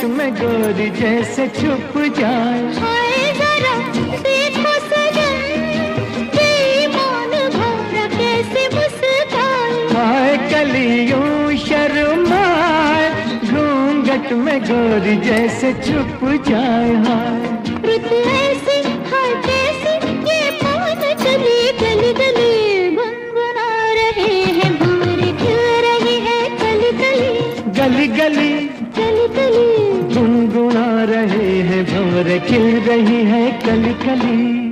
में गोरी जैसे छुप जाए। हाय जरा देखो सजन, बेईमान भौरा कैसे मुस्काए। हाय कलियों शर्माए, घूंघट में गोरी जैसे छुप जाए। हाय रुत ऐसी हाय कैसी, ये पवन चली गली गली, गुनगुना रहे हैं भंवरे, खिल रही है कली कली। गली गली कली कली गुनगुना रहे हैं भंवरे, खिल रही है कली कली।